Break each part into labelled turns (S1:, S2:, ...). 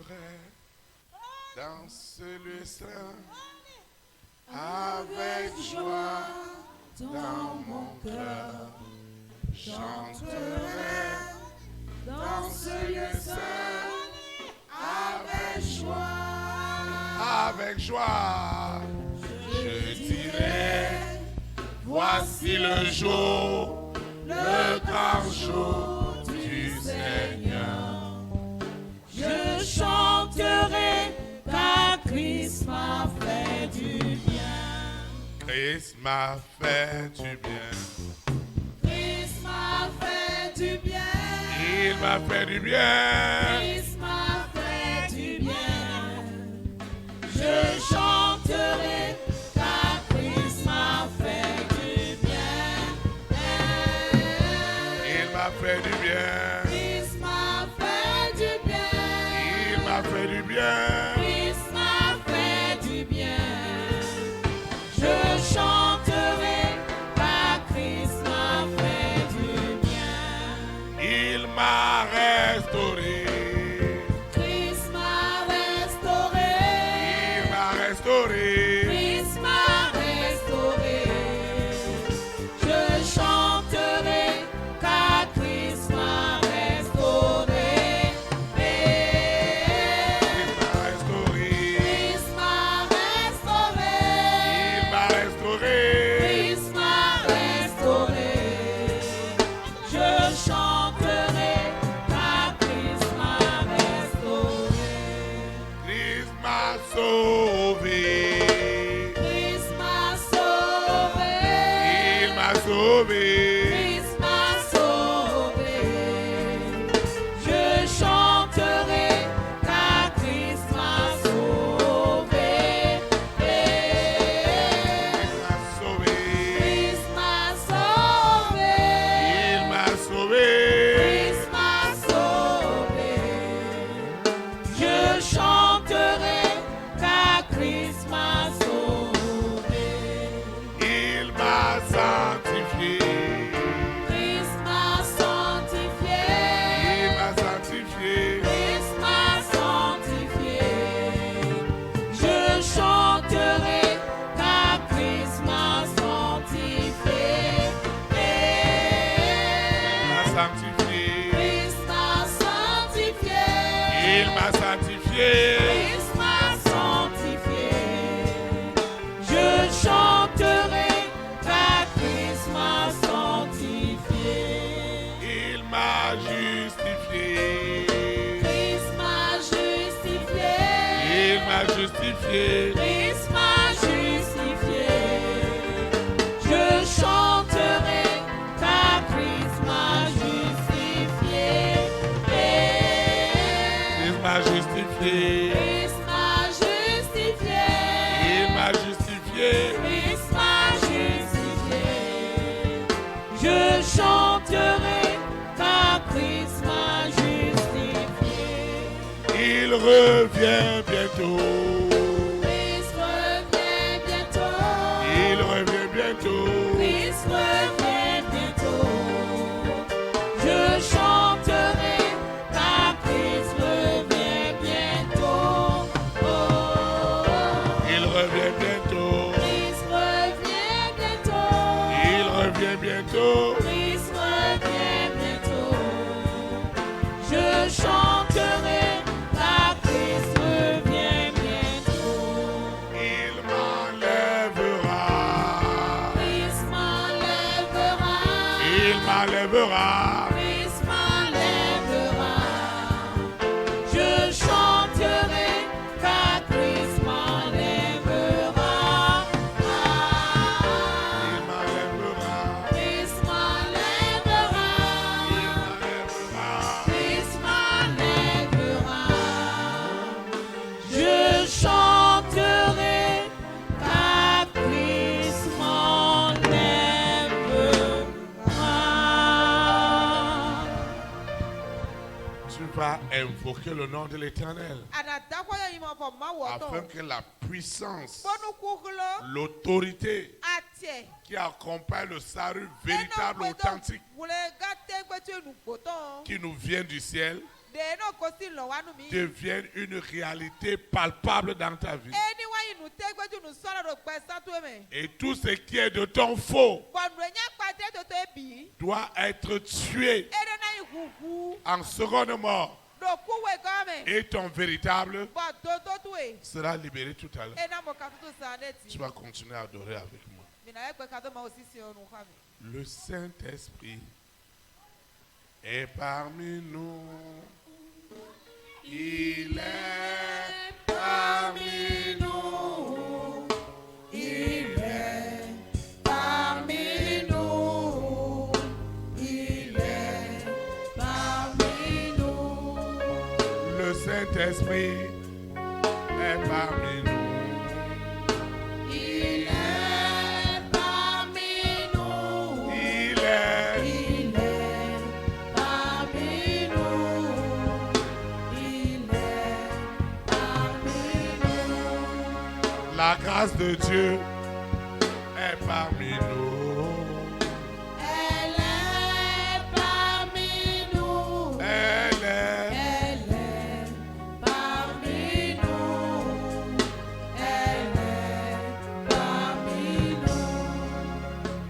S1: chanterai dans ce lieu saint avec joie dans mon cœur. Chanterai dans ce lieu saint avec joie. Avec joie, je dirai, voici le jour, le grand jour du Seigneur.
S2: Je chanterai car Christ m'a fait du bien.
S1: Christ m'a fait du bien.
S2: Christ m'a fait du bien.
S1: Il m'a fait du bien.
S2: Christ m'a fait du bien. Je chanterai car Christ m'a fait du bien.
S1: Il m'a fait du bien.
S2: Christ m'a fait du bien.
S1: Il m'a fait du bien.
S2: Christ m'a fait du bien. Je chanterai car Christ m'a fait du bien.
S1: Il m'a restauré.
S2: Christ m'a restauré.
S1: Il m'a restauré.
S2: Christ m'a restauré. Je chanterai car Christ m'a restauré.
S1: Il m'a restauré.
S2: Christ m'a restauré.
S1: Il m'a restauré.
S2: Christ m'a restauré. Je chanterai car Christ m'a restauré.
S1: Christ m'a sauvé.
S2: Christ m'a sauvé.
S1: Il m'a sauvé.
S2: Christ m'a sauvé. Je chanterai car Christ m'a sauvé.
S1: Il m'a sauvé.
S2: Christ m'a sauvé.
S1: Il m'a sauvé.
S2: Christ m'a sauvé. Je chanterai car Christ m'a sauvé.
S1: Il m'a sanctifié.
S2: Christ m'a sanctifié.
S1: Il m'a sanctifié.
S2: Christ m'a sanctifié. Je chanterai car Christ m'a sanctifié.
S1: Il m'a sanctifié.
S2: Christ m'a sanctifié.
S1: Il m'a sanctifié.
S2: Christ m'a sanctifié. Je chanterai car Christ m'a sanctifié.
S1: Il m'a justifié.
S2: Christ m'a justifié.
S1: Il m'a justifié.
S2: Christ m'a justifié. Je chanterai car Christ m'a justifié.
S1: Il m'a justifié.
S2: Christ m'a justifié.
S1: Il m'a justifié.
S2: Christ m'a justifié. Je chanterai car Christ m'a justifié.
S1: Il revient bientôt.
S2: Christ revient bientôt.
S1: Il revient bientôt.
S2: Christ revient bientôt. Je chanterai car Christ revient bientôt.
S1: Il revient bientôt.
S2: Christ revient bientôt.
S1: Il revient bientôt.
S2: Christ revient bientôt. Je chanterai car Christ revient bientôt.
S1: Il m'enlèvera.
S2: Christ m'enlèvera.
S1: Il m'enlèvera.
S2: Christ m'enlèvera. Je chanterai car Christ m'enlèvera.
S1: Il m'enlèvera.
S2: Christ m'enlèvera. Christ m'enlèvera. Je chanterai car Christ m'enlèvera.
S1: Tu vas invoquer le nom de l'Éternel afin que la puissance, l'autorité qui accompagne le salut véritable, authentique, qui nous vient du ciel, devienne une réalité palpable dans ta vie. Et tout ce qui est de ton faux doit être tué en seconde mort. Et ton véritable sera libéré tout à l'heure. Tu vas continuer à adorer avec moi. Le Saint-Esprit est parmi nous. Il est parmi nous.
S2: Il est parmi nous. Il est parmi nous.
S1: Le Saint-Esprit est parmi nous.
S2: Il est parmi nous.
S1: Il est
S2: parmi nous. Il est parmi nous.
S1: La grâce de Dieu est parmi nous.
S2: Elle est parmi nous.
S1: Elle est
S2: parmi nous. Elle est parmi nous.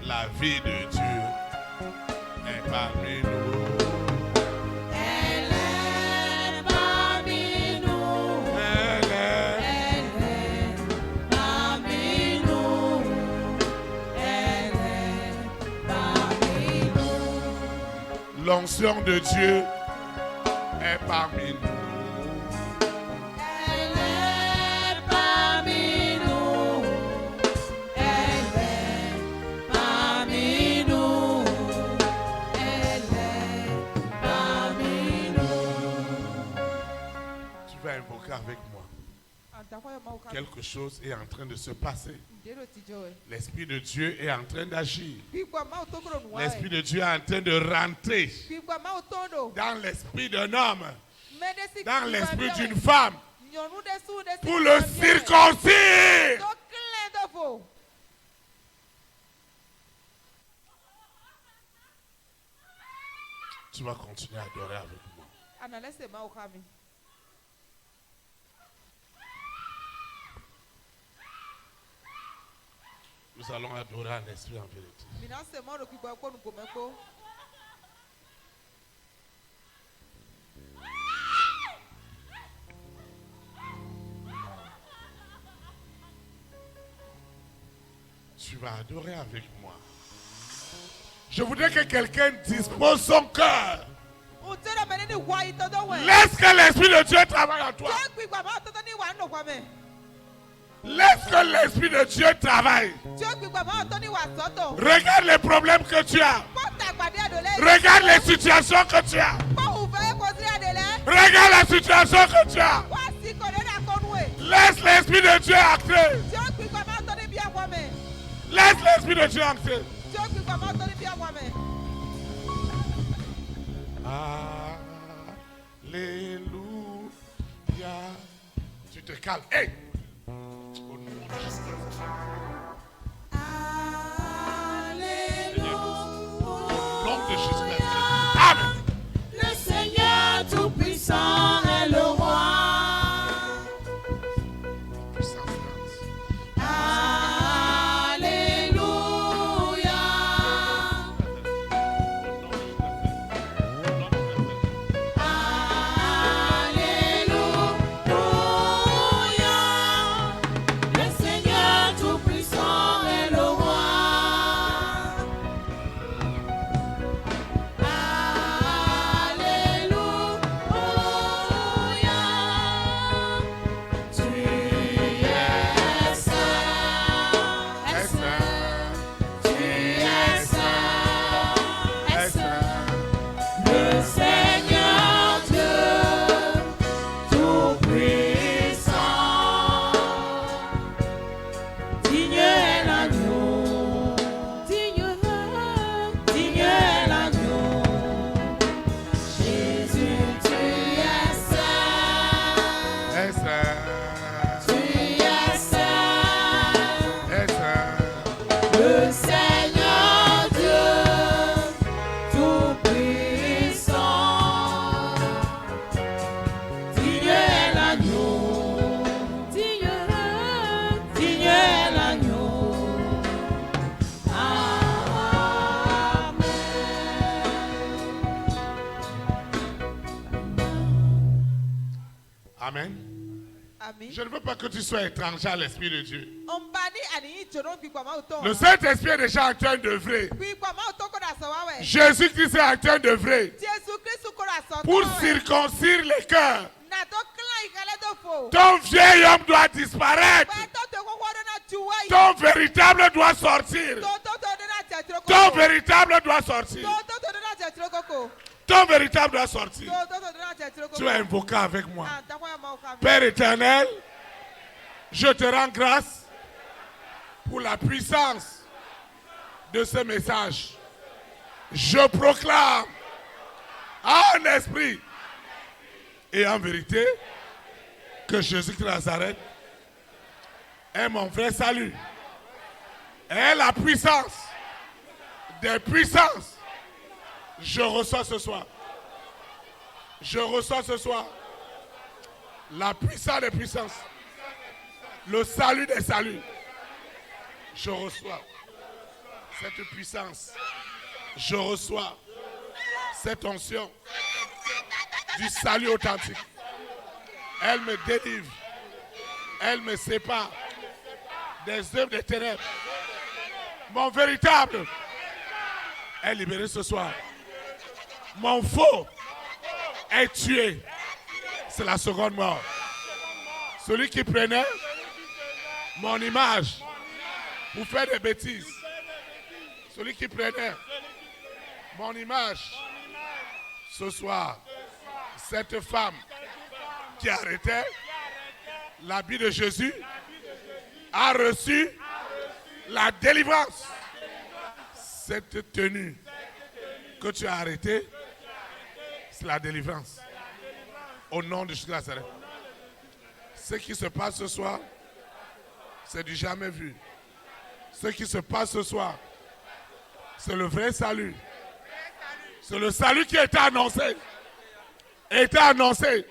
S1: la vie de Dieu est parmi nous.
S2: Elle est parmi nous.
S1: Elle est
S2: parmi nous. Elle est parmi nous.
S1: l'onction de Dieu est parmi nous.
S2: Elle est parmi nous. Elle est parmi nous. Elle est parmi nous.
S1: Tu vas invoquer avec moi. Quelque chose est en train de se passer. L'Esprit de Dieu est en train d'agir. L'Esprit de Dieu est en train de rentrer dans l'esprit d'un homme, dans l'esprit d'une femme, pour le circoncire. Tu vas continuer à adorer avec moi. Nous allons adorer en esprit en vérité. Tu vas adorer avec moi. Je voudrais que quelqu'un dispose son cœur. Laisse que l'Esprit de Dieu travaille en toi. Laisse que l'Esprit de Dieu travaille. Regarde les problèmes que tu as. Regarde les situations que tu as. Regarde la situation que tu as. Laisse l'Esprit de Dieu acter. Laisse l'Esprit de Dieu acter. Alléluia. Tu te calmes. Hey! Au nom de Jésus.
S2: Alléluia.
S1: Au nom de Jésus. Amen.
S2: Le Seigneur Tout-Puissant est le roi.
S1: Puissance grande.
S2: Alléluia. Alléluia.
S1: Amen. Je ne veux pas que tu sois étranger à l'Esprit de Dieu. Le Saint-Esprit est déjà en train d'œuvrer. Jésus-Christ est en train d'œuvrer pour circoncire les cœurs. Ton vieil homme doit disparaître. Ton véritable doit sortir. Ton véritable doit sortir. Ton véritable doit sortir. Tu vas invoquer avec moi. Père éternel, je te rends grâce pour la puissance de ce message. Je proclame en esprit et en vérité que Jésus de Nazareth est mon vrai salut. Est la puissance des puissances. Je reçois ce soir. Je reçois ce soir la puissance des puissances. Le salut des saluts. Je reçois cette puissance. Je reçois cette onction du salut authentique. Elle me délivre. Elle me sépare des œuvres des ténèbres. Mon véritable est libéré ce soir. Mon faux est tué. C'est la seconde mort. Celui qui prenait mon image pour faire des bêtises. Celui qui prenait mon image ce soir. Cette femme qui arrêtait l'habit de Jésus a reçu la délivrance. Cette tenue que tu as arrêtée, c'est la délivrance. Au nom de Jésus de Nazareth. Ce qui se passe ce soir, c'est du jamais vu. Ce qui se passe ce soir, c'est le vrai salut. C'est le salut qui a été annoncé. A été annoncé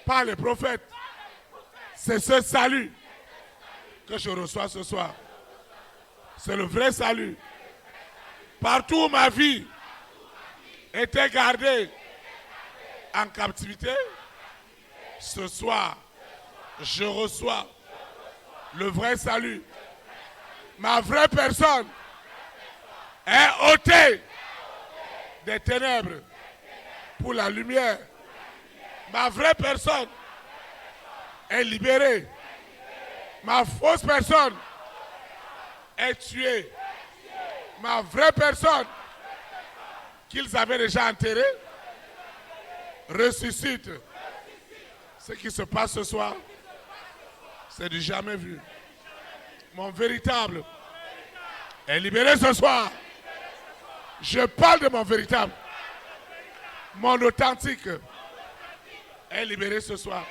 S1: par les prophètes. C'est ce salut que je reçois ce soir. C'est le vrai salut. Partout où ma vie était gardée en captivité, ce soir, je reçois le vrai salut. Ma vraie personne est ôtée des ténèbres pour la lumière. Ma vraie personne est libérée. Ma fausse personne est tuée. Ma vraie personne qu'ils avaient déjà enterrée ressuscite. Ce qui se passe ce soir, c'est du jamais vu. Mon véritable est libéré ce soir. Je parle de mon véritable. Mon authentique est libéré ce soir.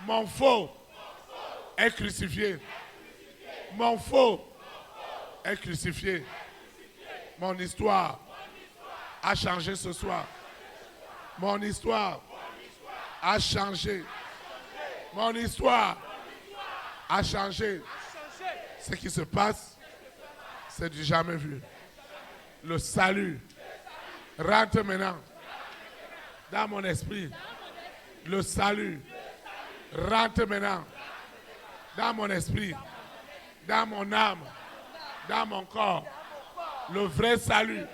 S1: Mon faux est crucifié. Mon faux est crucifié. Mon histoire a changé ce soir. Mon histoire a changé. Mon histoire a changé. Ce qui se passe, c'est du jamais vu. Le salut rentre maintenant dans mon esprit. Le salut rentre maintenant dans mon esprit, dans mon âme, dans mon corps. Le vrai salut.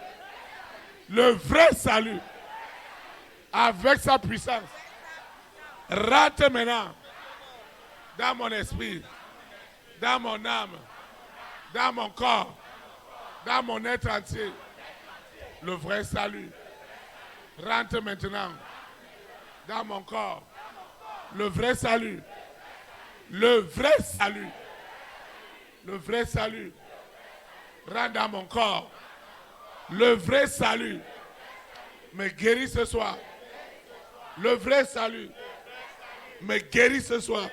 S1: Le vrai salut. Avec sa puissance. Rentre maintenant dans mon esprit, dans mon âme, dans mon corps, dans mon être entier. Le vrai salut. Rentre maintenant dans mon corps. Le vrai salut. Le vrai salut. Le vrai salut. Rentre dans mon corps. Le vrai salut me guérit ce soir. Le vrai salut me guérit ce soir.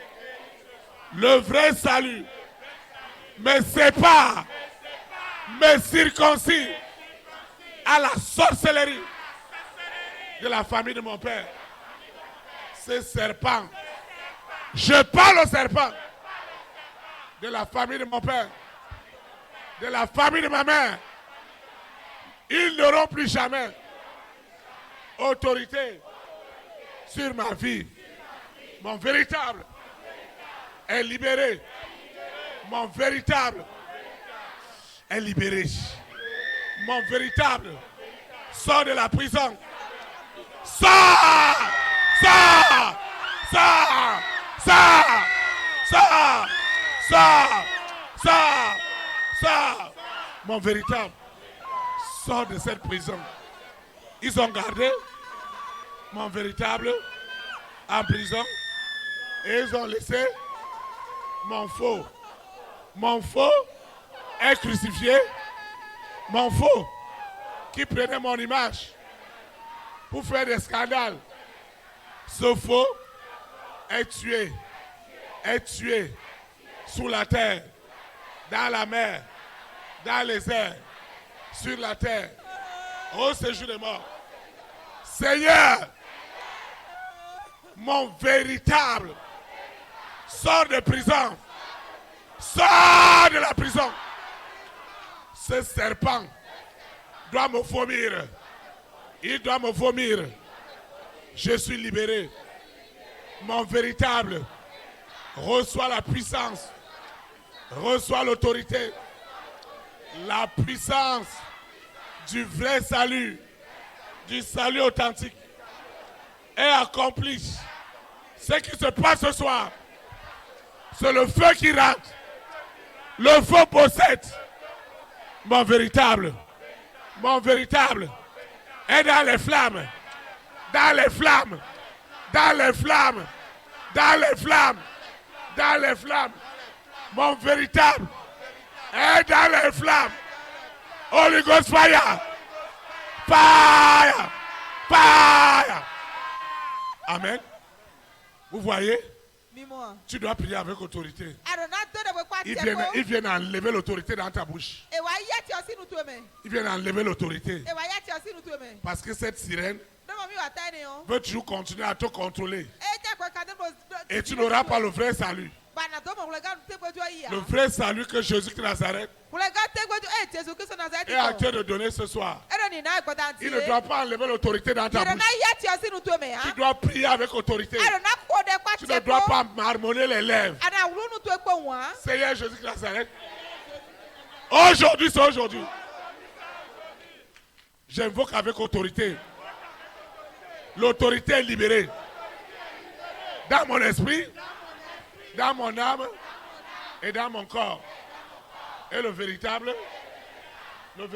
S1: Le vrai salut me sépare, me circoncise à la sorcellerie de la famille de mon père. Ce serpent, je parle au serpent de la famille de mon père, de la famille de ma mère. Ils n'auront plus jamais autorité sur ma vie, Mon véritable est libéré. Mon véritable est libéré. Mon véritable sort de la prison. Sors! Sors! Sors! Sors! Sors! Sors! Sors! Sors! Mon véritable sort de cette prison. Ils ont gardé mon véritable en prison et ils ont laissé mon faux. Mon faux est crucifié. Mon faux qui prenait mon image pour faire des scandales. Ce faux est tué sous la terre, dans la mer, dans les airs, sur la terre, au séjour des morts. Seigneur, mon véritable sort de prison. Sors de la prison. Ce serpent doit me vomir. Il doit me vomir. Je suis libéré. Mon véritable reçoit la puissance, reçoit l'autorité, la puissance du vrai salut, du salut authentique est accompli. Ce qui se passe ce soir, c'est le feu qui rentre. Le feu possède. Mon véritable est dans les flammes, dans les flammes, dans les flammes, dans les flammes, dans les flammes. Mon véritable est dans les flammes. Holy Ghost fire, fire, fire. Amen. Vous voyez? Tu dois prier avec autorité. Ils viennent enlever l'autorité dans ta bouche. Ils viennent enlever l'autorité. Parce que cette sirène veut toujours continuer à te contrôler. Et tu n'auras pas le vrai salut. Le vrai salut que Jésus de Nazareth est en train de donner ce soir. Il ne doit pas enlever l'autorité dans ta bouche. Tu dois prier avec autorité. Tu ne dois pas marmonner les lèvres. Seigneur Jésus de Nazareth, aujourd'hui c'est aujourd'hui. J'invoque avec autorité. L'autorité est libérée. Dans mon esprit, dans mon âme et dans mon corps. Et le véritable doit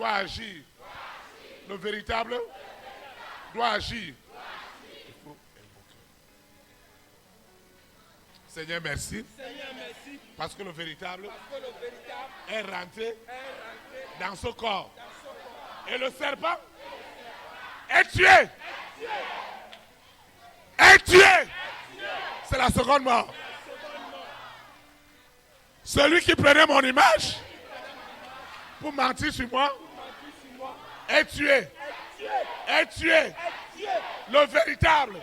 S1: agir. Le véritable doit agir. Seigneur, merci. Parce que le véritable est rentré dans ce corps. Et le serpent est tué. Est tué. C'est la seconde mort. Celui qui prenait mon image pour mentir sur moi est tué. Est tué. Le véritable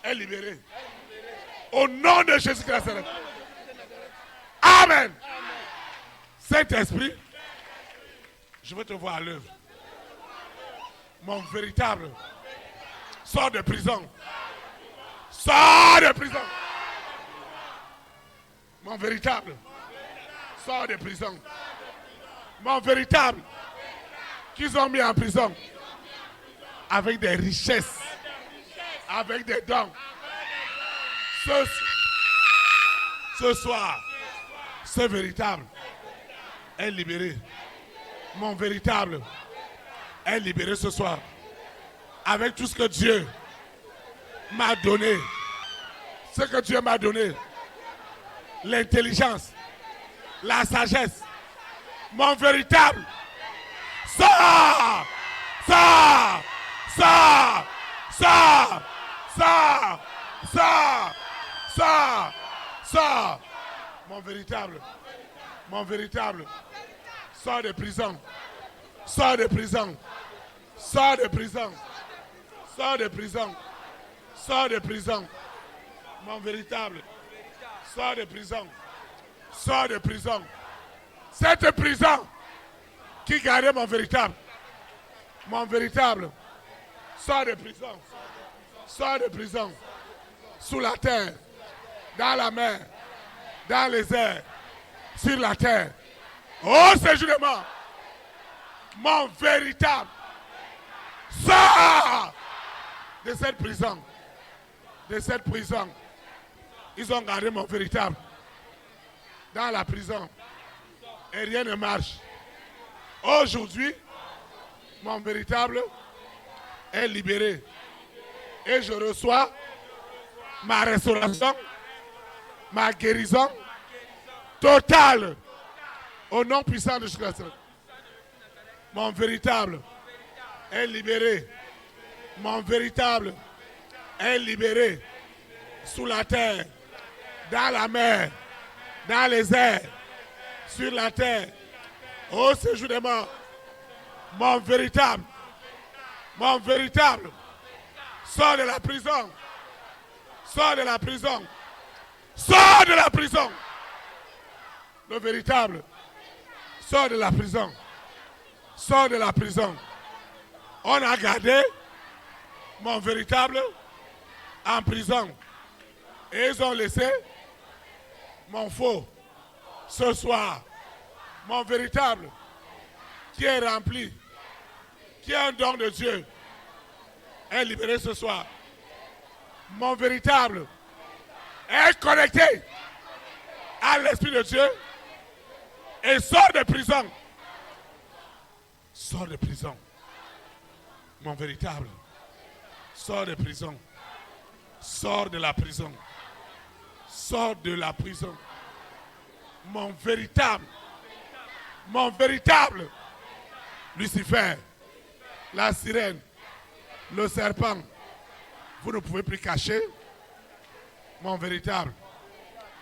S1: est libéré. Au nom de Jésus-Christ. Amen. Saint-Esprit, je veux te voir à l'œuvre. Mon véritable sort de prison. Sors de prison. Mon véritable sort de prison. Mon véritable qu'ils ont mis en prison avec des richesses, avec des dons. Ce soir, ce véritable est libéré. Mon véritable est libéré ce soir. Avec tout ce que Dieu m'a donné. Ce que Dieu m'a donné. L'intelligence. La sagesse. Mon véritable. Sors! Sors! Sors! Sors! Sors! Sors! Sors! Sors! Mon véritable. Mon véritable. Sors de prison. Sors de prison. Sors de prison. Sors de prison. Sors de prison. Mon véritable. Sors de prison. Sors de prison. Cette prison qui gardait mon véritable. Mon véritable Sors de prison. Sors de prison. Sous la terre. Dans la mer. Dans les airs. Sur la terre. Oh, séjournement. Mon véritable. Sors de cette prison. De cette prison. Ils ont gardé mon véritable. Dans la prison. Et rien ne marche. Aujourd'hui, mon véritable est libéré. Et je reçois ma restauration, ma guérison totale. Au nom puissant de Jésus-Christ. Mon véritable est libéré. Mon véritable est libéré. Sous la terre, dans la mer, dans les airs, sur la terre, au séjour des morts. Mon véritable, sort de la prison. Sors de la prison. Sors de la prison. Le véritable, sort de la prison. Sors de la prison. On a gardé mon véritable en prison. Et ils ont laissé mon faux. Ce soir, mon véritable, qui est rempli, qui est un don de Dieu, est libéré ce soir. Mon véritable est connecté à l'Esprit de Dieu et sort de prison. Sors de prison. Mon véritable, sort de prison. Sors de la prison. Sors de la prison. Mon véritable, Lucifer, la sirène, le serpent, vous ne pouvez plus cacher mon véritable.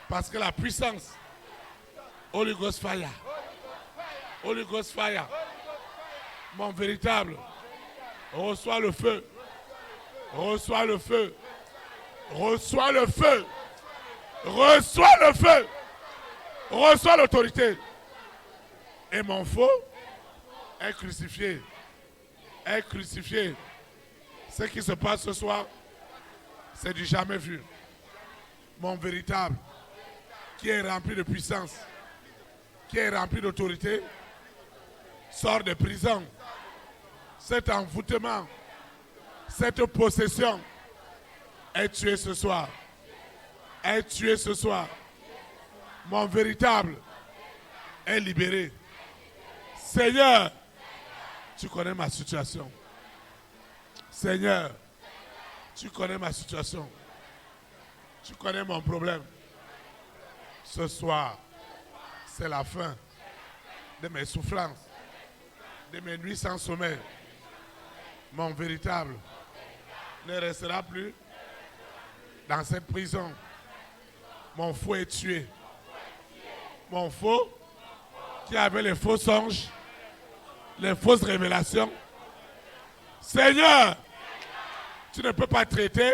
S1: Parce que la puissance, Holy Ghost Fire, Holy Ghost Fire, mon véritable, reçois le feu, reçois le feu, reçois le feu, reçois le feu. Reçois l'autorité. Et mon faux est crucifié. Est crucifié. Ce qui se passe ce soir, c'est du jamais vu. Mon véritable, qui est rempli de puissance, qui est rempli d'autorité, sort de prison. Cet envoûtement, cette possession est tué ce soir. Est tué ce soir. Mon véritable est libéré. Seigneur, tu connais ma situation. Seigneur, tu connais ma situation. Tu connais mon problème. Ce soir, c'est la fin de mes souffrances, de mes nuits sans sommeil. Mon véritable ne restera plus dans cette prison. Mon faux est tué. Mon faux, qui avait les faux songes, les fausses révélations. Seigneur, tu ne peux pas traiter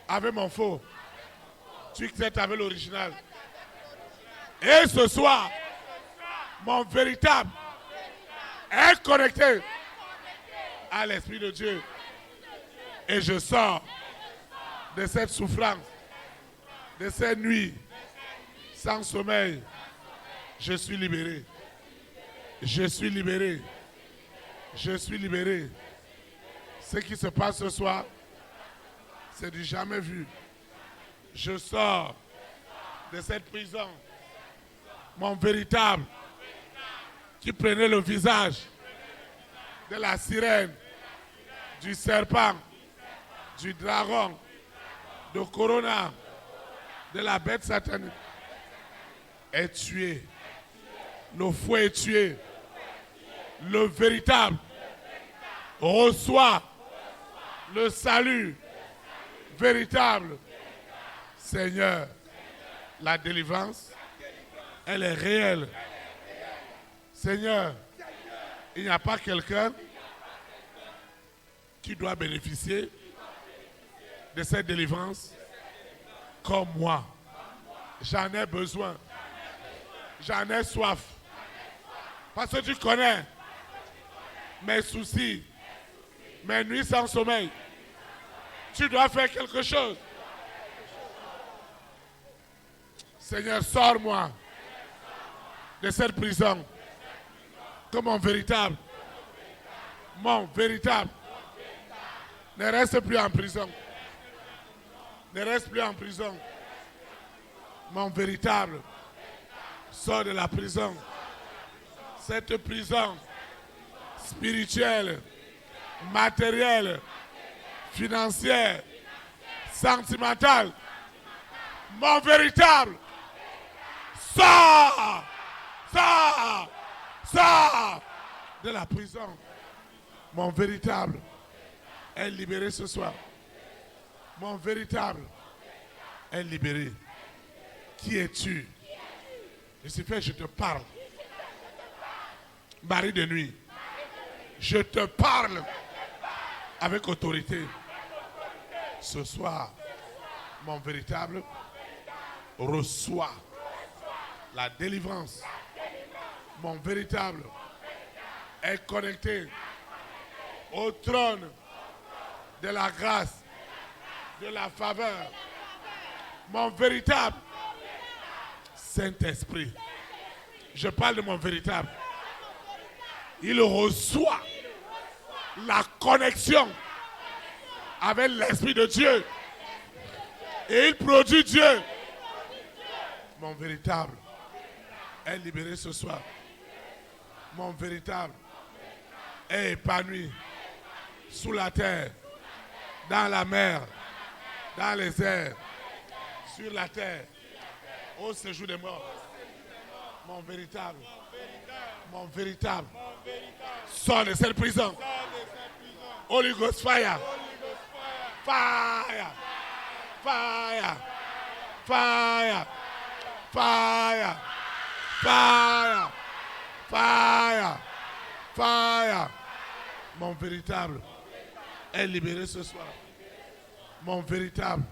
S1: avec mon faux. Tu traites avec l'original. Et ce soir, mon véritable est connecté à l'Esprit de Dieu. Et je sors de cette souffrance, de cette nuit sans sommeil. Je suis libéré. Je suis libéré. Je suis libéré. Ce qui se passe ce soir, c'est du jamais vu. Je sors de cette prison. Mon véritable, qui prenait le visage de la sirène, du serpent, du dragon, de Corona, de la bête satanique, est tué. Le fou est tué. Le véritable reçoit le salut véritable. Seigneur, la délivrance, elle est réelle. Seigneur, il n'y a pas quelqu'un qui doit bénéficier de cette délivrance comme moi. J'en ai besoin. J'en ai soif. Parce que tu connais mes soucis, Mes nuits sans sommeil. Tu dois faire quelque chose. Seigneur, sors-moi de cette prison. Que mon véritable ne reste plus en prison. Ne reste plus en prison. Mon véritable sort de la prison. Cette prison spirituelle, matérielle, financière, sentimentale. Mon véritable sort de la prison. Mon véritable est libéré ce soir. Mon véritable est libéré. Qui es-tu? Lucifer, je te parle. Mari de nuit, je te parle avec autorité. Ce soir, mon véritable reçoit la délivrance. Mon véritable est connecté au trône de la grâce, de la faveur. Mon véritable Saint-Esprit. Je parle de mon véritable. Il reçoit la connexion avec l'Esprit de Dieu. Et il produit Dieu. Mon véritable est libéré ce soir. Mon véritable est épanoui sous la terre, dans la mer, dans les airs, sur la terre, au séjour des morts. Mon véritable sort de cette prison. Holy Ghost fire. Fire. Fire. Fire. Fire. Fire. Fire. Fire. Mon véritable est libéré ce soir. Mon véritable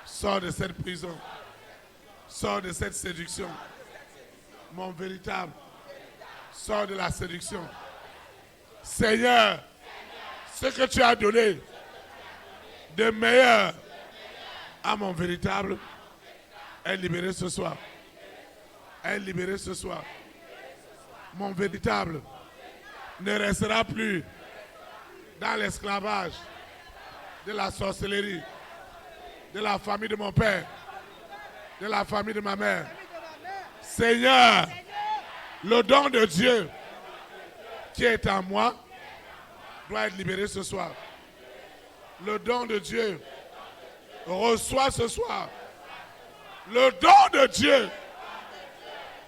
S1: sort de cette prison. Sort de cette séduction. Mon véritable sort de la séduction. Seigneur, ce que tu as donné de meilleur à mon véritable est libéré ce soir. Est libéré ce soir. Mon véritable ne restera plus dans l'esclavage de la sorcellerie, de la famille de mon père, de la famille de ma mère. Seigneur, le don de Dieu qui est en moi doit être libéré ce soir. Le don de Dieu reçoit ce soir. Le don de Dieu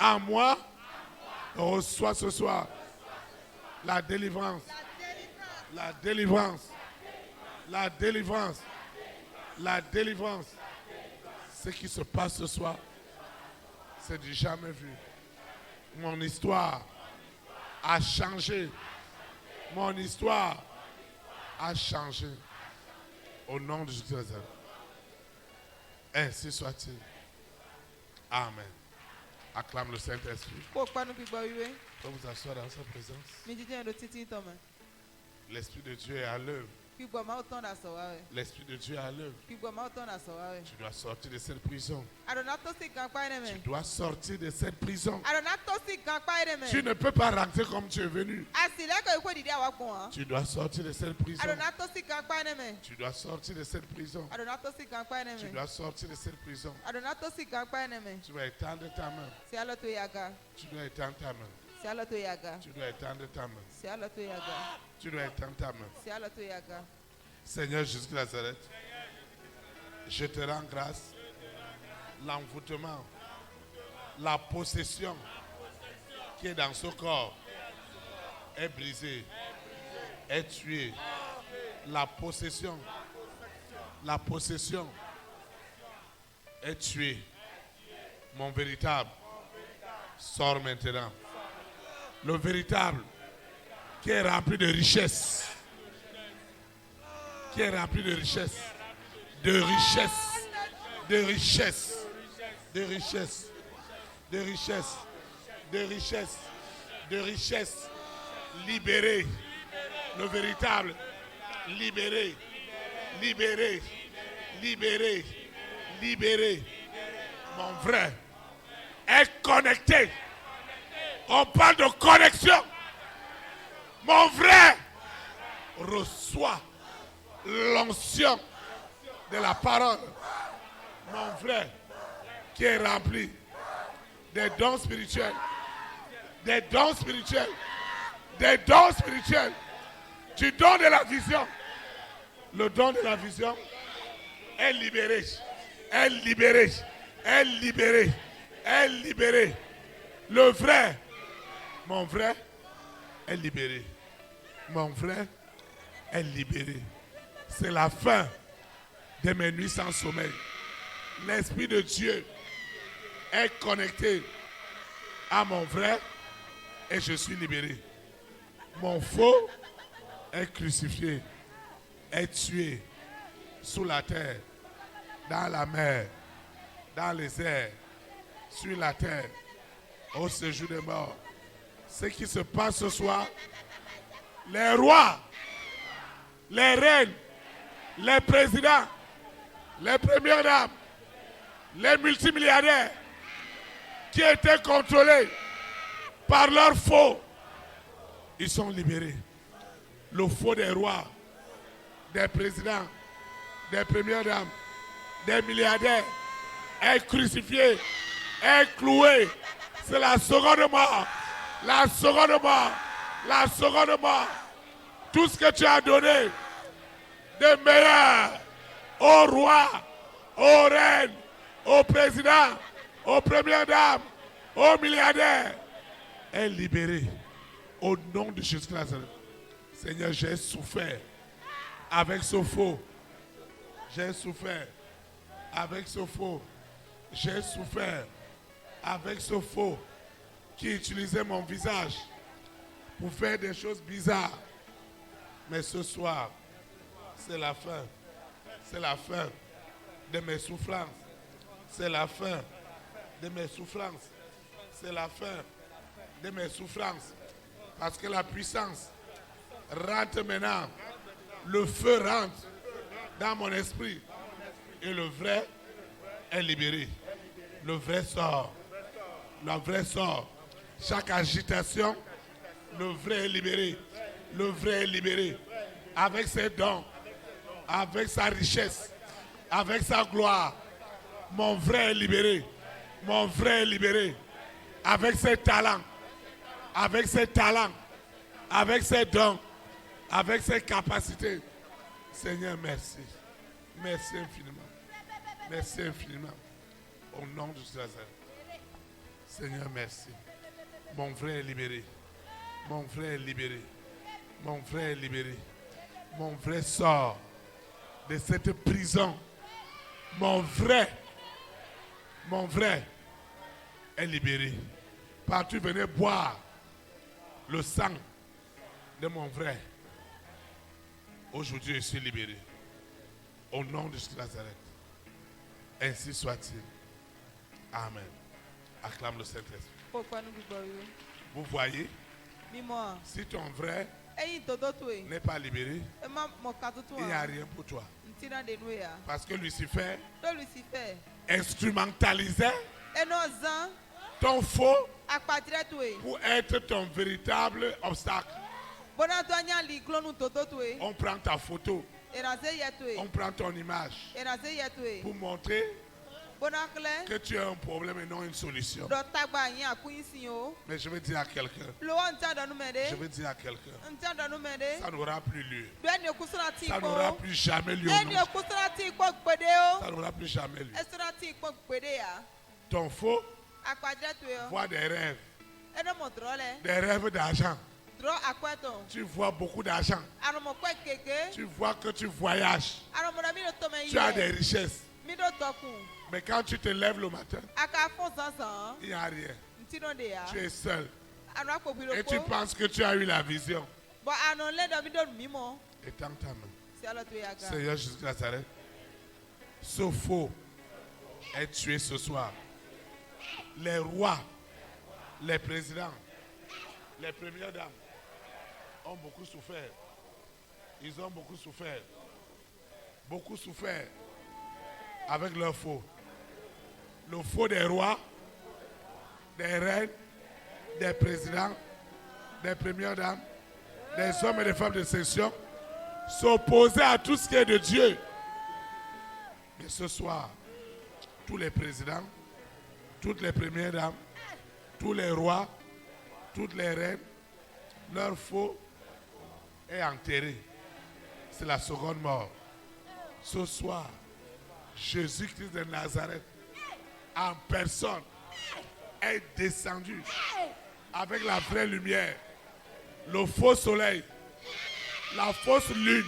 S1: en moi reçoit ce soir la délivrance. La délivrance. La délivrance. La délivrance. Ce qui se passe ce soir, c'est du jamais vu. Mon histoire a changé. Mon histoire a changé. Au nom de Jésus. Ainsi soit-il. Amen. Acclame le Saint-Esprit. Vous vous asseoir dans sa présence. L'Esprit de Dieu est à l'œuvre. L'Esprit de Dieu est à l'œuvre. Tu dois sortir de cette prison. Tu dois sortir de cette prison. Tu ne peux pas rentrer comme tu es venu. Tu dois sortir de cette prison. Tu dois sortir de cette prison. Tu dois sortir de cette prison. Tu dois étendre ta main. Tu dois étendre ta main. Tu dois étendre ta main. Tu dois étendre ta main. Seigneur Jésus de Nazareth, je te rends grâce. L'envoûtement, la possession qui est dans ce corps est brisée, est tuée. La possession est tuée. Mon véritable sort maintenant. Le véritable qui est rempli de richesses. Qui est rempli de richesses. De richesses. De richesses. De richesses. De richesses. De richesses. De richesses. Libéré. Le véritable Libéré. Libéré. Libéré. Libéré. Mon vrai est connecté. On parle de connexion. Mon vrai reçoit l'onction de la parole. Mon vrai qui est rempli des dons spirituels. Des dons spirituels. Des dons spirituels. Du don de la vision. Le don de la vision est libéré. Est libéré. Est libéré. Est libéré. Le vrai. Mon vrai est libéré. Mon vrai est libéré. C'est la fin de mes nuits sans sommeil. L'Esprit de Dieu est connecté à mon vrai et je suis libéré. Mon faux est crucifié, est tué sous la terre, dans la mer, dans les airs, sur la terre, au séjour des morts. Ce qui se passe ce soir, les rois, les reines, les présidents, les premières dames, les multimilliardaires qui étaient contrôlés par leurs faux, ils sont libérés. Le faux des rois, des présidents, des premières dames, des milliardaires est crucifié, est cloué. C'est la seconde mort. La seconde mort. La seconde mort. Tout ce que tu as donné de meilleur aux rois, aux reines, aux présidents, aux premières dames, aux milliardaires est libéré au nom de Jésus-Christ. Seigneur, j'ai souffert avec ce faux. J'ai souffert avec ce faux. J'ai souffert avec ce faux qui utilisait mon visage pour faire des choses bizarres. Mais ce soir, c'est la fin. C'est la fin de mes souffrances. C'est la fin de mes souffrances. C'est la fin de mes souffrances. Parce que la puissance rentre maintenant. Le feu rentre dans mon esprit. Et le vrai est libéré. Le vrai sort. Le vrai sort. Chaque agitation, le vrai est libéré. Le vrai est libéré. Avec ses dons, avec sa richesse, avec sa gloire. Mon vrai est libéré. Mon vrai est libéré. Avec ses talents. Avec ses talents. Avec ses dons. Avec ses capacités. Seigneur, merci. Merci infiniment. Merci infiniment. Au nom de Jésus. Seigneur, merci. Mon vrai est libéré. Mon vrai est libéré. Mon vrai est libéré. Mon vrai sort de cette prison. Mon vrai est libéré. Partout venez boire le sang de mon vrai. Aujourd'hui, je suis libéré. Au nom de Jésus de Nazareth. Ainsi soit-il. Amen. Acclame le Saint-Esprit. Vous voyez, si ton vrai n'est pas libéré, il n'y a rien pour toi. Parce que Lucifer instrumentalisait ton faux pour être ton véritable obstacle. On prend ta photo, on prend ton image pour montrer que tu as un problème et non une solution. Mais je veux dire à quelqu'un, ça n'aura plus lieu. Ça n'aura plus jamais lieu. Ça n'aura plus jamais lieu. Ton faux voit des rêves. Des rêves d'argent. Tu vois beaucoup d'argent. Tu vois que tu voyages. Tu as des richesses. Mais quand tu te lèves le matin, il n'y a rien. Tu es seul. Et tu penses que tu as eu la vision. Étends ta main. Seigneur Jésus de Nazareth, ce faux est tué ce soir. Les rois, les présidents, les premières dames ont beaucoup souffert Ils ont beaucoup souffert. Beaucoup souffert avec leur faux. Le faux des rois, des reines, des présidents, des premières dames, des hommes et des femmes de section, s'opposer à tout ce qui est de Dieu. Mais ce soir, tous les présidents, toutes les premières dames, tous les rois, toutes les reines, leur faux est enterré. C'est la seconde mort. Ce soir, Jésus-Christ de Nazareth, en personne, est descendu avec la vraie lumière, le faux soleil, la fausse lune,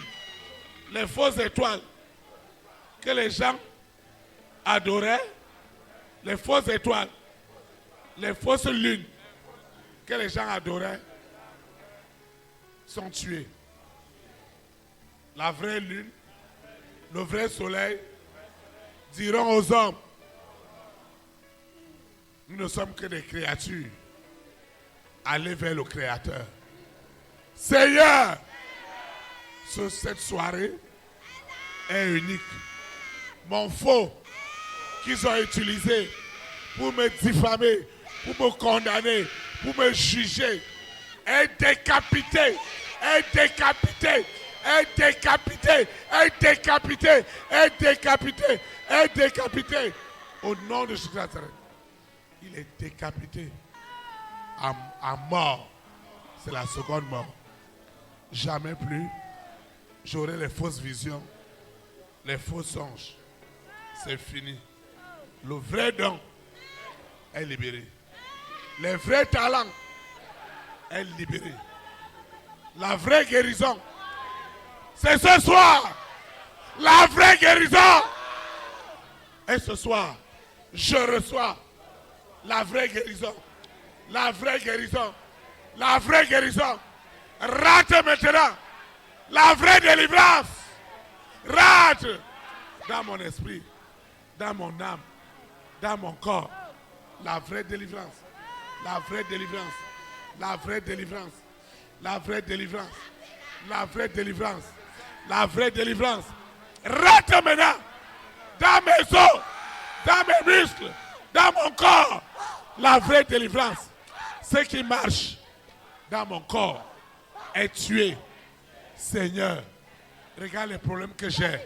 S1: les fausses étoiles que les gens adoraient, les fausses étoiles, les fausses lunes que les gens adoraient sont tués. La vraie lune, le vrai soleil diront aux hommes, nous ne sommes que des créatures. Allez vers le Créateur. Seigneur, cette soirée est unique. Mon faux qu'ils ont utilisé pour me diffamer, pour me condamner, pour me juger, est décapité, est décapité, est décapité, est décapité, est décapité, est décapité. Au nom de Jésus Nazareth, il est décapité à mort. C'est la seconde mort. Jamais plus j'aurai les fausses visions, les faux songes. C'est fini. Le vrai don est libéré. Les vrais talents est libéré. La vraie guérison, c'est ce soir. La vraie guérison. Et ce soir, je reçois la vraie guérison. La vraie guérison. La vraie guérison. Rate maintenant. La vraie délivrance. Rate dans mon esprit, dans mon âme, dans mon corps. La vraie délivrance. La vraie délivrance. La vraie délivrance. La vraie délivrance. La vraie délivrance. La vraie délivrance. Rate maintenant dans mes os, dans mes muscles, dans mon corps. La vraie délivrance. Ce qui marche dans mon corps est tué. Seigneur, regarde les problèmes que j'ai.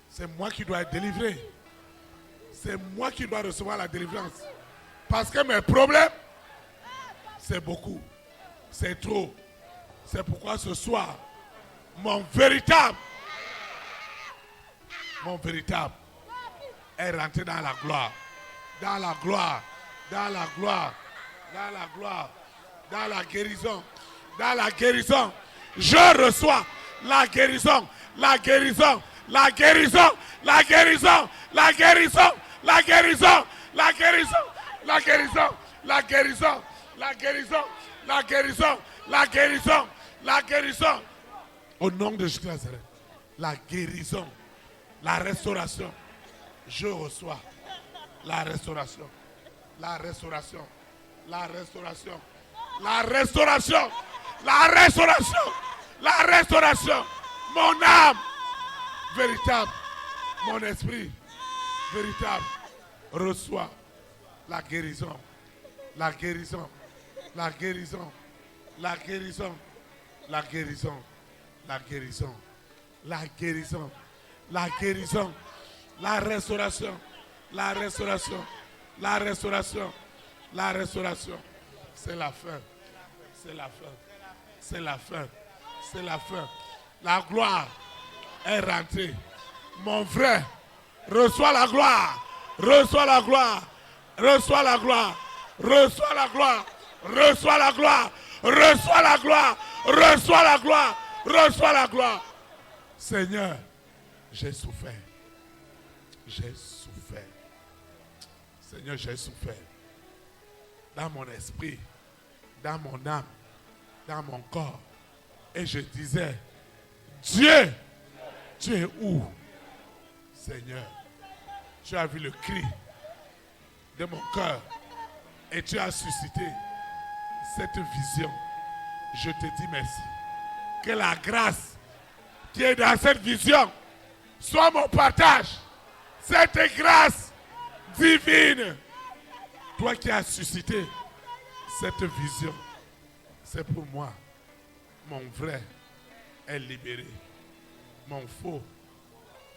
S1: C'est moi qui dois être délivré. C'est moi qui dois recevoir la délivrance. Parce que mes problèmes, c'est beaucoup. C'est trop. C'est pourquoi ce soir, mon véritable est rentré dans la gloire. Dans la gloire. Dans la gloire. Dans la gloire. Dans la guérison. Dans la guérison. Je reçois la guérison. La guérison. La guérison. La guérison. La guérison. La guérison. La guérison. La guérison. La guérison. La guérison. La guérison. La guérison. La guérison. Au nom de Jésus Nazareth. La guérison. La restauration. Je reçois la restauration. La restauration. La restauration. La restauration. La restauration. La restauration. Mon âme véritable. Mon esprit véritable reçoit la guérison. La guérison. La guérison. La guérison. La guérison. La guérison. La guérison. La guérison. La restauration. La restauration. La restauration. La restauration. C'est la fin. C'est la fin. C'est la fin. C'est la fin. La gloire est rentrée. Mon frère, reçois la gloire. Reçois la gloire. Reçois la gloire. Reçois la gloire. Reçois la gloire. Reçois la gloire. Reçois la gloire. Reçois la gloire. Seigneur, j'ai souffert. J'ai souffert. Seigneur, j'ai souffert. Dans mon esprit, dans mon âme, dans mon corps. Et je disais, Dieu, tu es où? Seigneur, tu as vu le cri de mon cœur et tu as suscité cette vision. Je te dis merci. Que la grâce qui est dans cette vision soit mon partage. Cette grâce divine. Toi qui as suscité cette vision, c'est pour moi. Mon vrai est libéré. Mon faux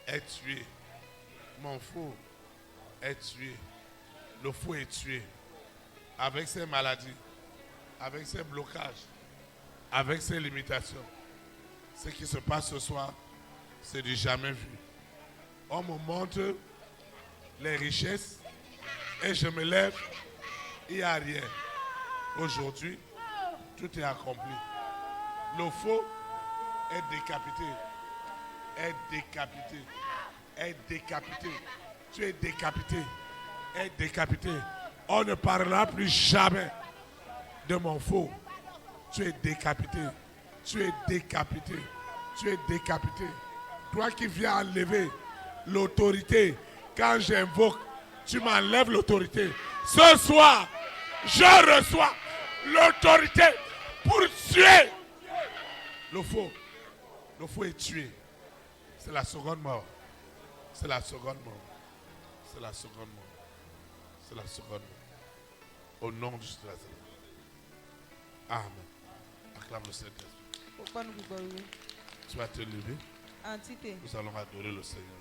S1: est tué. Mon faux est tué. Le faux est tué. Avec ses maladies, avec ses blocages, avec ses limitations. Ce qui se passe ce soir, c'est du jamais vu. On me montre les richesses et je me lève, il n'y a rien. Aujourd'hui, tout est accompli. Le faux est décapité. Est décapité. Est décapité. Tu es décapité. Est décapité. On ne parlera plus jamais de mon faux. Tu es décapité. Tu es décapité. Tu es décapité. Toi qui viens enlever l'autorité, quand j'invoque, tu m'enlèves l'autorité. Ce soir, je reçois l'autorité pour tuer le faux. Le faux est tué. C'est la seconde mort. C'est la seconde mort. C'est la seconde mort. C'est la seconde mort. Au nom de Jésus. Amen. Acclame le Saint-Esprit. Tu vas te lever. Nous allons adorer le Seigneur.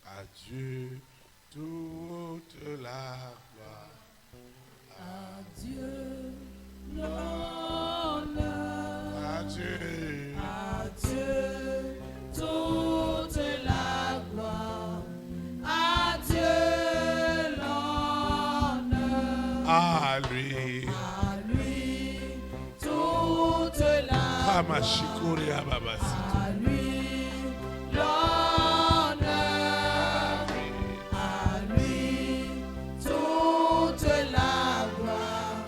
S1: À Dieu toute la gloire.
S2: À Dieu l'honneur.
S1: À Dieu.
S2: À Dieu toute la gloire. À Dieu l'honneur.
S1: À lui.
S2: À lui toute la gloire. À lui l'honneur. À lui toute la gloire.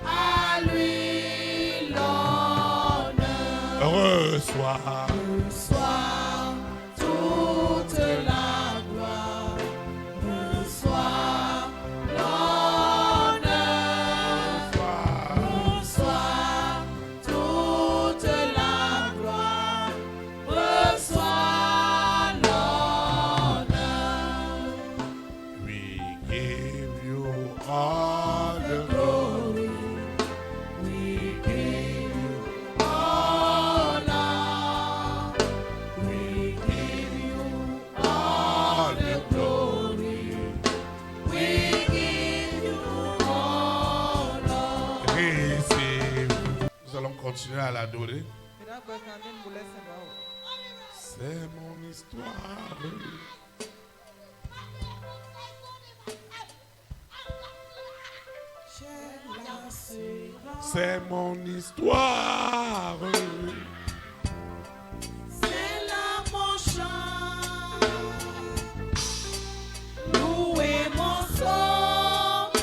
S2: À lui l'honneur.
S1: Reçois.
S2: Reçois toute la gloire. Reçois l'honneur. Reçois toute la gloire. Reçois l'honneur.
S1: We give you all the glory.
S2: Glory. We give you honor. We give you all the glory. We give you honor.
S1: Receive. Nous allons continuer à l'adorer. C'est mon histoire. C'est mon histoire.
S2: C'est là mon chant. Louez mon sauveur.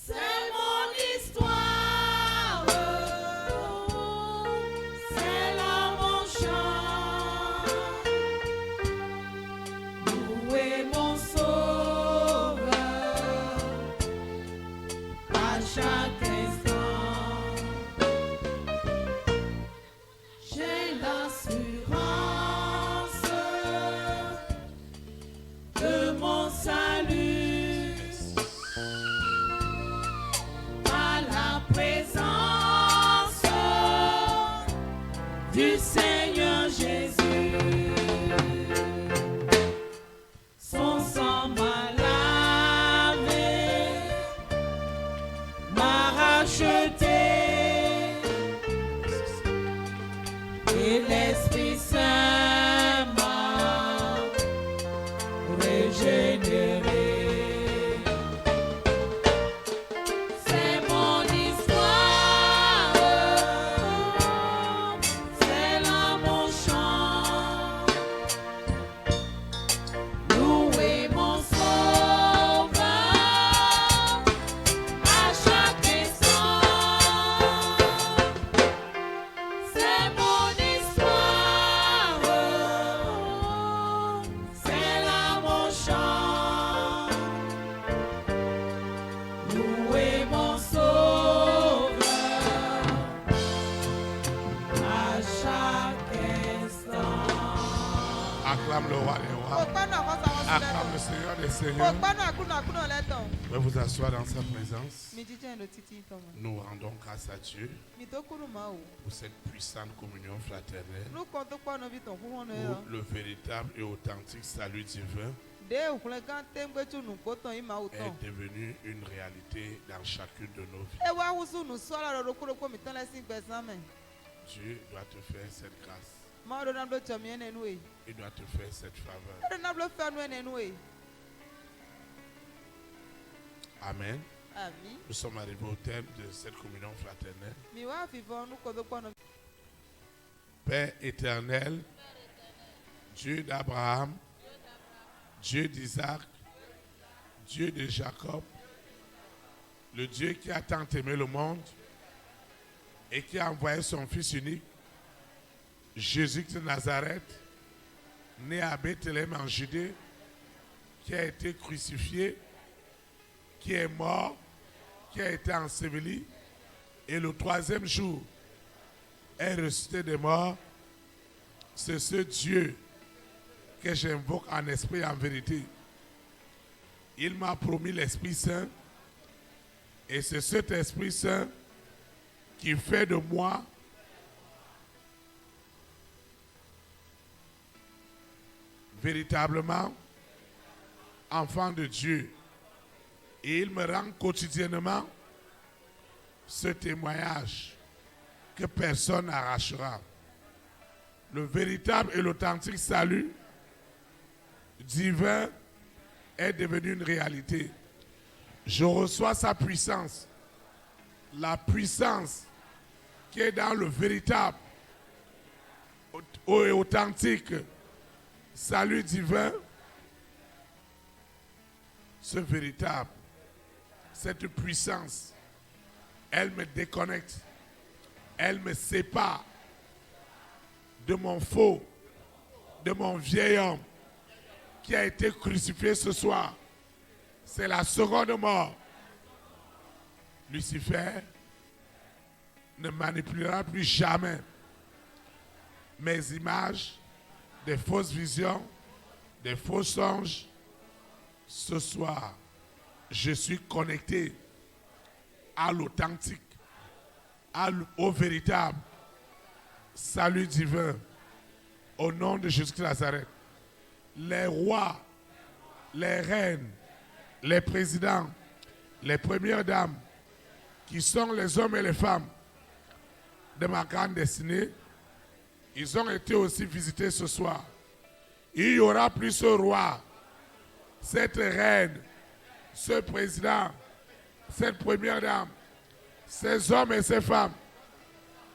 S2: C'est mon histoire. C'est là mon chant. Louez mon sauveur.
S1: Acclame le Seigneur des Seigneurs. Pouvez vous asseoir dans sa présence. Nous rendons grâce à Dieu pour cette puissante communion fraternelle, pour le véritable et authentique salut divin est devenu une réalité dans chacune de nos vies. Dieu doit te faire cette grâce. Il doit te faire cette faveur. Amen. Nous sommes arrivés au terme de cette communion fraternelle. Père éternel, Dieu d'Abraham, Dieu d'Isaac, Dieu de Jacob, le Dieu qui a tant aimé le monde et qui a envoyé son Fils unique, Jésus de Nazareth, né à Bethléem en Judée, qui a été crucifié, qui est mort, qui a été enseveli, et le troisième jour est ressuscité des morts. C'est ce Dieu que j'invoque en esprit et en vérité. Il m'a promis l'Esprit Saint, et c'est cet Esprit Saint qui fait de moi véritablement enfant de Dieu. Et il me rend quotidiennement ce témoignage que personne n'arrachera. Le véritable et l'authentique salut divin est devenu une réalité. Je reçois sa puissance, la puissance qui est dans le véritable et authentique salut divin. Ce véritable, cette puissance, elle me déconnecte, elle me sépare de mon faux, de mon vieil homme qui a été crucifié ce soir. C'est la seconde mort. Lucifer ne manipulera plus jamais mes images, des fausses visions, des faux songes. Ce soir, je suis connecté à l'authentique, au véritable salut divin au nom de Jésus de Nazareth. Les rois, les reines, les présidents, les premières dames, qui sont les hommes et les femmes de ma grande destinée, ils ont été aussi visités ce soir. Il n'y aura plus ce roi, cette reine, ce président, cette première dame, ces hommes et ces femmes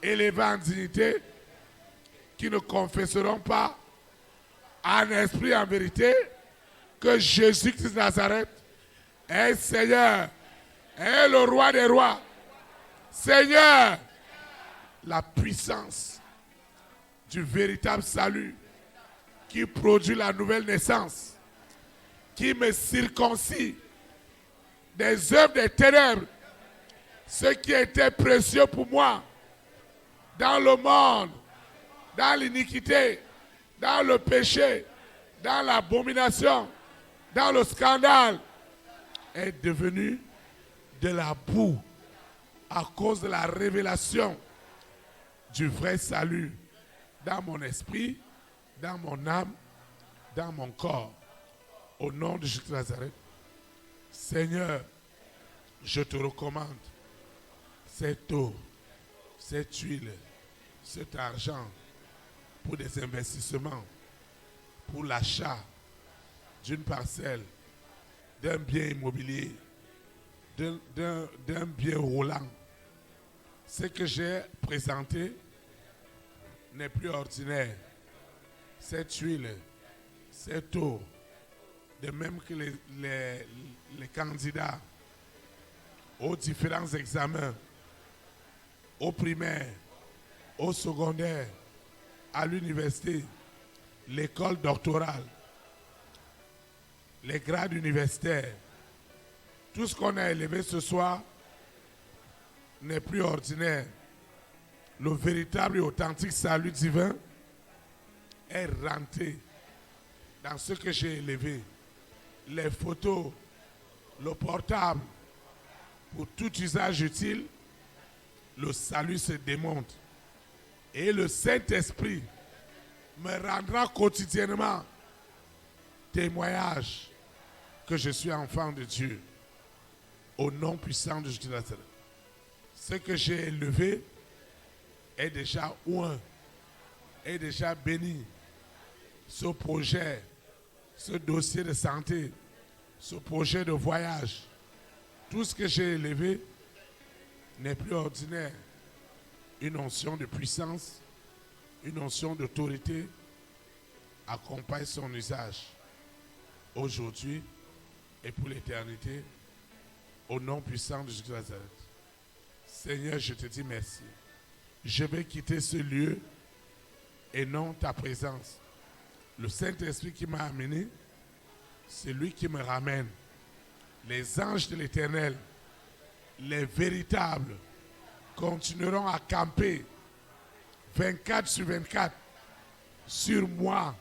S1: élevés en dignité qui ne confesseront pas en esprit et en vérité que Jésus de Nazareth est Seigneur, est le roi des rois. Seigneur, la puissance du véritable salut qui produit la nouvelle naissance, qui me circoncis des œuvres des ténèbres, ce qui était précieux pour moi dans le monde, dans l'iniquité, dans le péché, dans l'abomination, dans le scandale, est devenu de la boue à cause de la révélation du vrai salut dans mon esprit, dans mon âme, dans mon corps. Au nom de Jésus de Nazareth, Seigneur, je te recommande cette eau, cette huile, cet argent pour des investissements, pour l'achat d'une parcelle, d'un bien immobilier, d'un bien roulant. Ce que j'ai présenté n'est plus ordinaire. Cette huile, cette eau, de même que les candidats aux différents examens, au primaire, au secondaire, à l'université, l'école doctorale, les grades universitaires, tout ce qu'on a élevé ce soir n'est plus ordinaire. Le véritable et authentique salut divin est rentré dans ce que j'ai élevé. les photos, le portable, pour tout usage utile, le salut se démonte. Et le Saint-Esprit me rendra quotidiennement témoignage que je suis enfant de Dieu. Au nom puissant de Jésus de Nazareth. Ce que j'ai élevé est déjà oint, est déjà béni. Ce projet, ce dossier de santé, ce projet de voyage, tout ce que j'ai élevé n'est plus ordinaire. Une onction de puissance, une onction d'autorité accompagne son usage aujourd'hui et pour l'éternité, au nom puissant de Jésus de Nazareth. Seigneur, je te dis merci. Je vais quitter ce lieu et non ta présence. Le Saint-Esprit qui m'a amené, c'est lui qui me ramène. Les anges de l'Éternel, les véritables, continueront à camper 24 sur 24 sur moi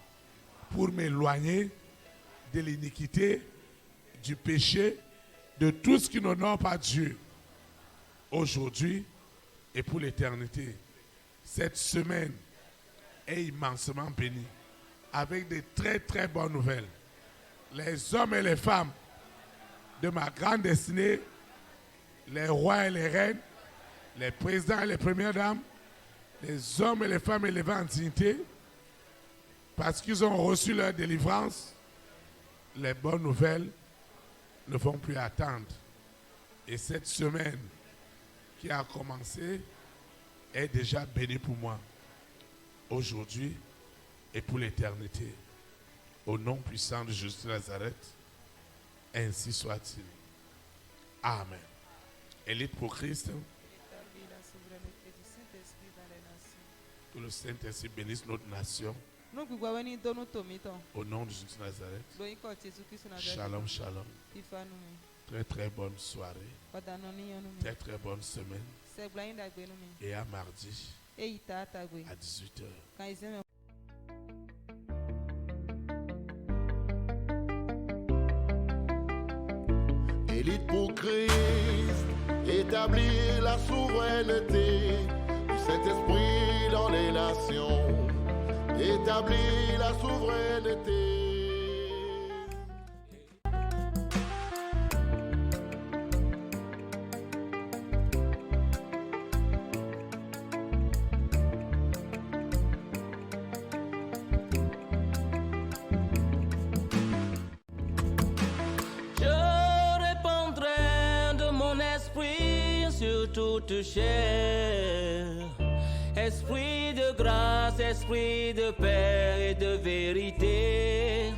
S1: pour m'éloigner de l'iniquité, du péché, de tout ce qui n'honore pas Dieu. Aujourd'hui et pour l'éternité, cette semaine est immensément bénie avec de très très bonnes nouvelles. Les hommes et les femmes de ma grande destinée, les rois et les reines, les présidents et les premières dames, les hommes et les femmes élevés en dignité, parce qu'ils ont reçu leur délivrance, les bonnes nouvelles ne vont plus attendre. Et cette semaine qui a commencé est déjà bénie pour moi, aujourd'hui et pour l'éternité. Au nom puissant de Jésus de Nazareth, ainsi soit-il. Amen. Élite pour Christ. Que le Saint-Esprit bénisse notre nation. Au nom de Jésus de Nazareth. Shalom, shalom. Très très bonne soirée. Très très bonne semaine. Et à mardi à 18h.
S3: Élite pour Christ, établir la souveraineté du Saint-Esprit dans les nations. Établir la souveraineté.
S4: Toute chair, esprit de grâce, esprit de paix et de vérité,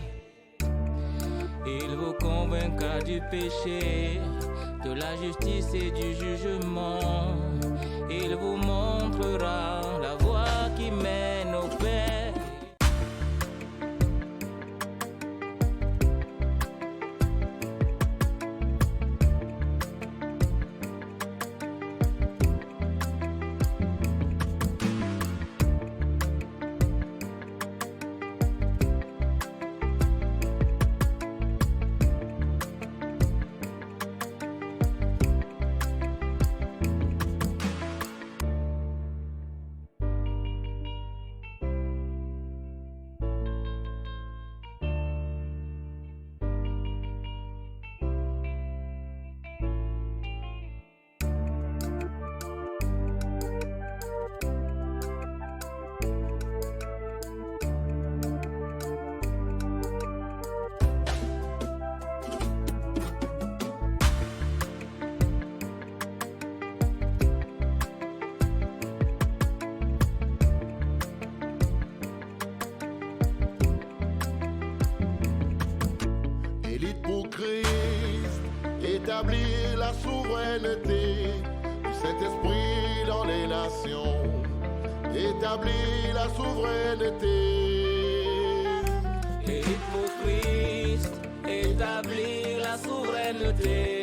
S4: il vous convaincra du péché, de la justice et du jugement, il vous montrera la voie qui mène au Père.
S3: Établir la souveraineté du Saint-Esprit dans les nations. Établir la souveraineté.
S4: Et pour Christ, établir la souveraineté.